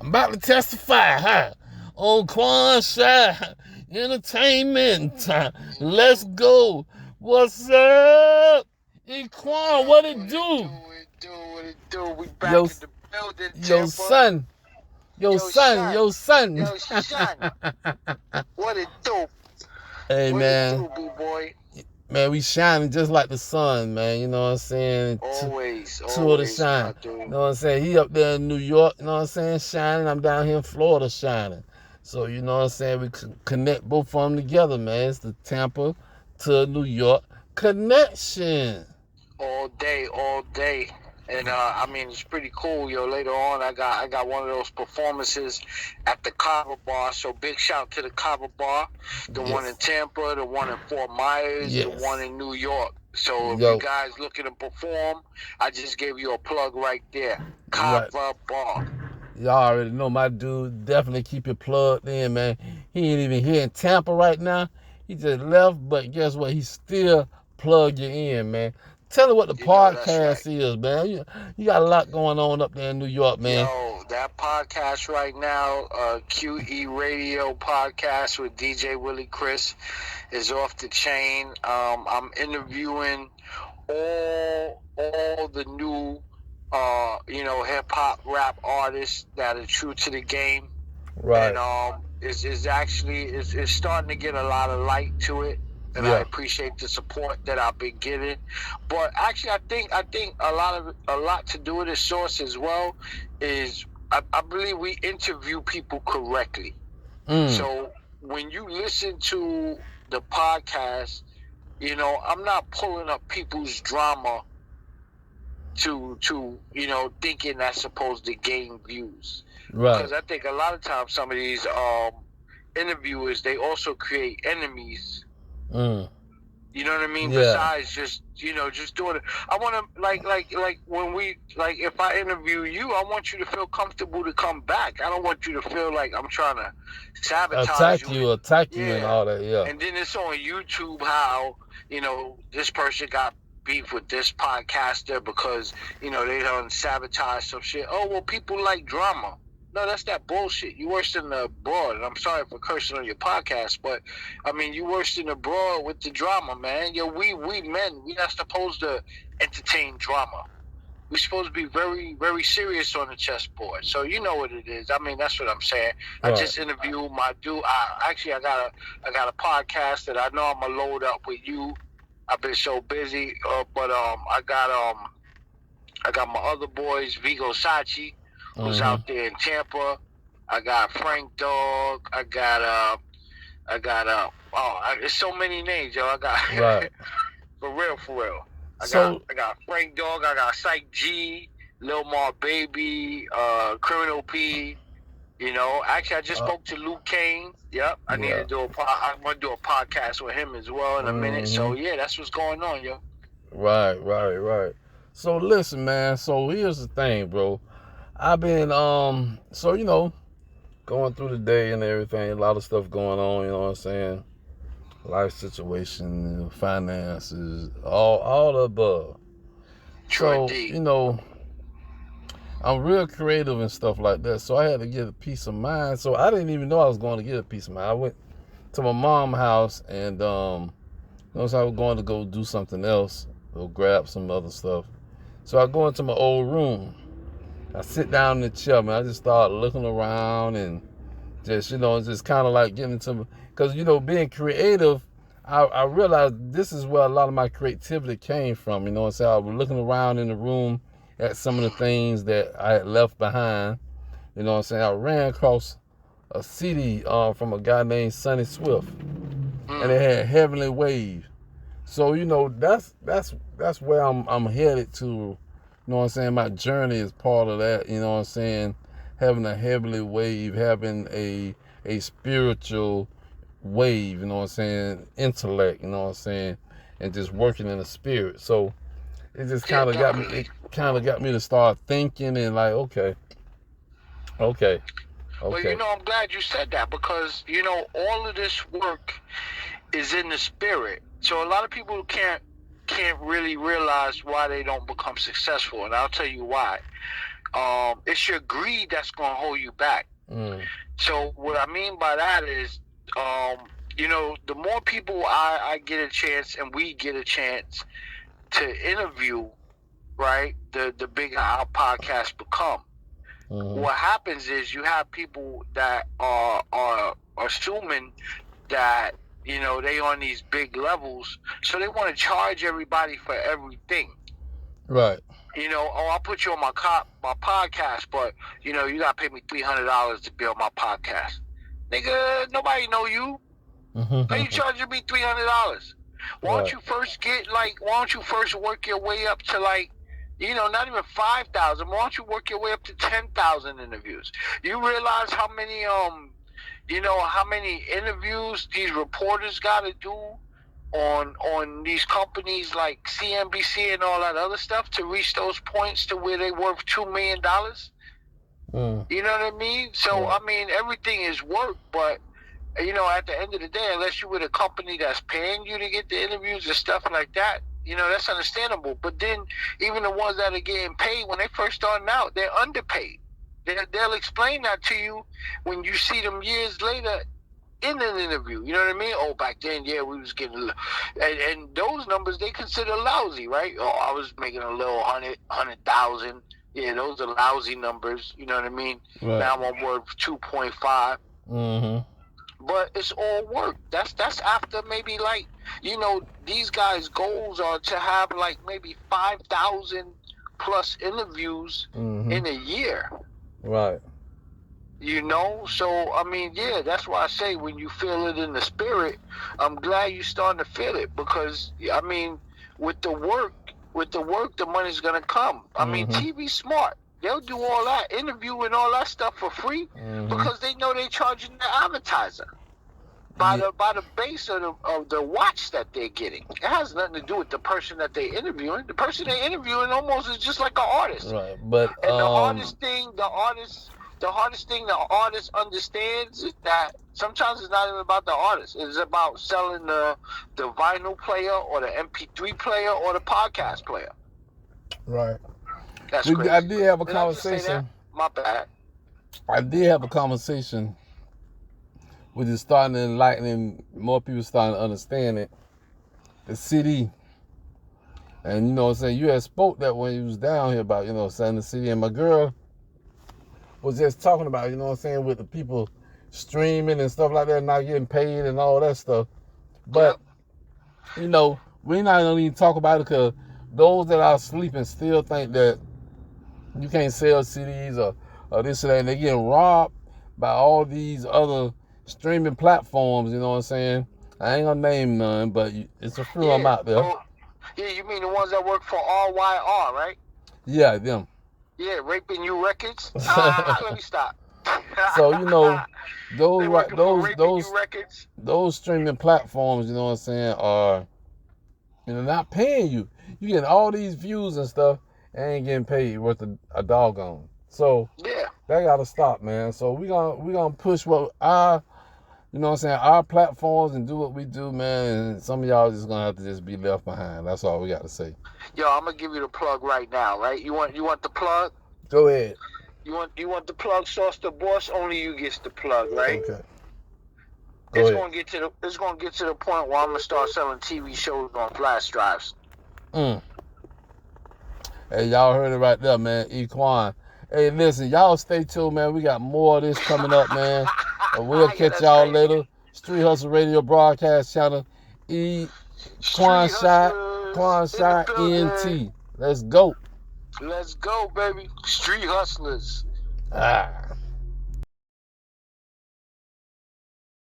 I'm about to testify, on Quancheye Entertainment. Let's go. What's up? Equan, what it do? What it do? We back in the building, Yo, son. Yo, son. What it do? Hey, what man. What it do, B-boy? Man, we shining just like the sun, man. You know what I'm saying? Always. Two of the shine. You know what I'm saying? He up there in New York, you know what I'm saying, shining. I'm down here in Florida shining. So, you know what I'm saying? We connect both of them together, man. It's the Tampa to New York connection. All day. And I mean, it's pretty cool, yo. Later on, I got one of those performances at the Cava Bar. So big shout to the Cava Bar, the one in Tampa, the one in Fort Myers, the one in New York. So if you guys looking to perform, I just gave you a plug right there. Cava Bar. Y'all already know my dude. Definitely keep it plugged in, man. He ain't even here in Tampa right now. He just left, but guess what? He still plug you in, man. Tell her what the podcast is, man. You got a lot going on up there in New York, man. Yo, that podcast right now, QE Radio podcast with DJ Willy Krys is off the chain. I'm interviewing all the new, hip hop rap artists that are true to the game. Right. And it's starting to get a lot of light to it. And I appreciate the support that I've been getting. But actually, I think a lot to do with the source as well is I believe we interview people correctly. So when you listen to the podcast, I'm not pulling up people's drama to thinking that's supposed to gain views. Right. Because I think a lot of times some of these interviewers, they also create enemies. You know what I mean? Besides just doing it. I want to like when we if I interview you, I want you to feel comfortable to come back. I don't want you to feel like I'm trying to sabotage attack you and all that. Yeah. And then it's on YouTube how this person got beef with this podcaster because they done sabotage some shit. Oh well, people like drama. No, that's that bullshit. You worse than the broad. And I'm sorry for cursing on your podcast, but I mean, you worse than the broad with the drama, man. Yo, we men, we not supposed to entertain drama. We're supposed to be very, very serious on the chessboard. So you know what it is. I mean, that's what I'm saying. Right. I just interviewed my dude. I got a podcast that I know I'm gonna load up with you. I've been so busy, but I got my other boys, Vigo Sachi, who's out there in Tampa. I got Frank Dog. I got it's so many names, yo. I got for real. I got Frank Dog. I got Psych G, Lil Mar Baby, Criminal P. Actually, I just spoke to Luke Kane. Yep, I need to do I'm gonna do a podcast with him as well in a minute. So yeah, that's what's going on, yo. Right. So listen, man. So here's the thing, bro. I've been, going through the day and everything, a lot of stuff going on, you know what I'm saying? Life situation, finances, all the above. So, I'm real creative and stuff like that, so I had to get a peace of mind. So I didn't even know I was going to get a peace of mind. I went to my mom's house and, so I was going to go do something else, go grab some other stuff. So I go into my old room. I sit down in the chair, man. I just start looking around and just, just kind of like getting into, because, being creative, I realized this is where a lot of my creativity came from, So I was looking around in the room at some of the things that I had left behind, I ran across a CD from a guy named Sonny Swift, and it had Heavenly Wave. So, that's where I'm headed to. My journey is part of that, having a heavenly wave, having a spiritual wave, intellect, and just working in the spirit. So it just kind of got me to start thinking and like, okay. Well, I'm glad you said that because, all of this work is in the spirit. So a lot of people can't really realize why they don't become successful, and I'll tell you why. it's your greed that's gonna hold you back. So what I mean by that is, you know, the more people I get a chance and we get a chance to interview, right, the bigger our podcast become. What happens is you have people that are assuming that, you know, they on these big levels, so they want to charge everybody for everything. Right. You know, oh, I'll put you on my podcast, but, you know, you got to pay me $300 to be on my podcast. Nigga, nobody know you. How you charging me $300? Why don't you first why don't you first work your way up to, like, you know, not even 5,000. Why don't you work your way up to 10,000 interviews? You realize how many, you know, how many interviews these reporters got to do on these companies like CNBC and all that other stuff to reach those points to where they worth $2 million? You know what I mean? So, I mean, everything is work, but, you know, at the end of the day, unless you're with a company that's paying you to get the interviews and stuff like that, you know, that's understandable. But then even the ones that are getting paid, when they first starting out, they're underpaid. They'll explain that to you when you see them years later in an interview. You know what I mean? Oh, back then, yeah, we was getting, and those numbers they consider lousy, right? Oh, I was making a little 100,000. Yeah, those are lousy numbers. You know what I mean? Right. Now I'm worth 2.5. But it's all work. That's after maybe, like, you know, these guys' goals are to have like maybe 5,000 plus interviews in a year. Right. You know, so I mean, yeah, that's why I say when you feel it in the spirit, I'm glad you're starting to feel it, because I mean, with the work, the money's gonna come. I mean, TV's smart. They'll do all that interview and all that stuff for free because they know they're charging the advertiser by the base of the watch that they're getting. It has nothing to do with the person that they're interviewing. The person they're interviewing almost is just like an artist. Right. But and the hardest thing the artist understands is that sometimes it's not even about the artist. It's about selling the vinyl player or the MP3 player or the podcast player. Right. That's crazy. I did have a conversation. My bad. I did have a conversation with it starting to enlighten, more people starting to understand it. The CD. And, you know what I'm saying, you had spoke that when you was down here about, you know, saying the CD. And my girl was just talking about, you know what I'm saying, with the people streaming and stuff like that, not getting paid and all that stuff. But, you know, we're not going to even talk about it because those that are sleeping still think that you can't sell CDs or this or that. And they're getting robbed by all these other streaming platforms, you know what I'm saying? I ain't going to name none, but it's a few of them out there. Oh, yeah, you mean the ones that work for RYR, right? Yeah, them. Yeah, Raping You Records. Let me stop. So, you know, those streaming platforms, you know what I'm saying, are, you know, not paying you. You getting all these views and stuff, and ain't getting paid worth a doggone. So yeah, that gotta stop, man. So we gonna push what our, you know what I'm saying, our platforms and do what we do, man. And some of y'all just gonna have to just be left behind. That's all we got to say. Yo, I'm gonna give you the plug right now, right? You want the plug? Go ahead. You want the plug, Sauce the Boss? Only you gets the plug, right? Okay. It's gonna get to the point where I'm gonna start selling TV shows on flash drives. Hey, y'all heard it right there, man. Equan. Hey, listen, y'all stay tuned, man. We got more of this coming up, man. And we'll catch y'all later. Street Hustle Radio broadcast channel. Quancheye Ent. Let's go. Let's go, baby. Street Hustlers.